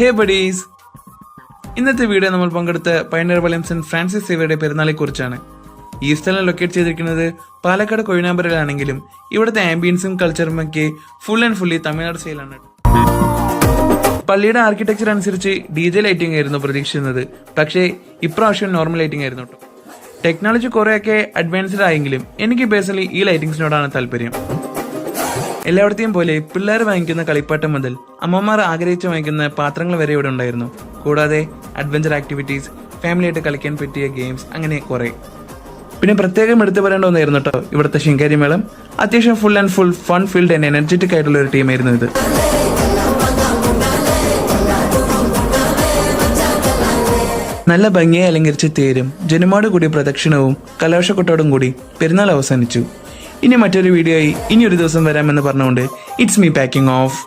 ഹേ buddies, ഇന്നത്തെ video നമ്മൾ പങ്കെടുത്ത പയനീർ പാളയം സെന്റ് ഫ്രാൻസിസ് സേവയുടെ പെരുന്നാളെ കുറിച്ചാണ്. ഈ സ്ഥലം ലൊക്കേറ്റ് ചെയ്തിരിക്കുന്നത് പാലക്കാട് കൊഴിനാമ്പരയിലാണെങ്കിലും ഇവിടുത്തെ ആംബിയൻസും കൾച്ചറും ഒക്കെ ഫുൾ ആൻഡ് ഫുള്ളി തമിഴ്നാട് സ്റ്റൈലാണ്. പള്ളിയുടെ ആർക്കിടെക്ചർ അനുസരിച്ച് DJ ലൈറ്റിംഗ് ആയിരുന്നു പ്രതീക്ഷിച്ചിരുന്നത്, പക്ഷേ ഇപ്രാവശ്യം നോർമൽ ലൈറ്റിംഗ് ആയിരുന്നു കേട്ടോ. ടെക്നോളജി കുറെയൊക്കെ അഡ്വാൻസ്ഡ് ആയെങ്കിലും എനിക്ക് പേഴ്സണലി ഈ ലൈറ്റിംഗ്സിനോടാണ് താല്പര്യം. എല്ലായിടത്തെയും പോലെ പിള്ളേർ വാങ്ങിക്കുന്ന കളിപ്പാട്ടം മുതൽ അമ്മമാർ ആഗ്രഹിച്ച് വാങ്ങിക്കുന്ന പാത്രങ്ങൾ വരെ ഇവിടെ ഉണ്ടായിരുന്നു. കൂടാതെ അഡ്വഞ്ചർ ആക്ടിവിറ്റീസ്, ഫാമിലിയായിട്ട് കളിക്കാൻ പറ്റിയ ഗെയിംസ്, അങ്ങനെ കുറെ. പിന്നെ പ്രത്യേകം എടുത്തു പറയേണ്ട ഒന്നായിരുന്നു കേട്ടോ ഇവിടുത്തെ ശിങ്കാരി മേളം. അത്യാവശ്യം full and full fun field and energetic ആയിട്ടുള്ള ഒരു ടീമായിരുന്നു ഇത്. നല്ല ഭംഗിയായി അലങ്കരിച്ച തേരും ജനമാട് കൂടി പ്രദക്ഷിണവും കലാശക്കൊട്ടോടും കൂടി പെരുന്നാൾ അവസാനിച്ചു. ഇനി മറ്റൊരു വീഡിയോ ആയി ഇനിയൊരു ദിവസം വരാമെന്ന് പറഞ്ഞുകൊണ്ട് ഇറ്റ്സ് മീ പാക്കിംഗ് ഓഫ്.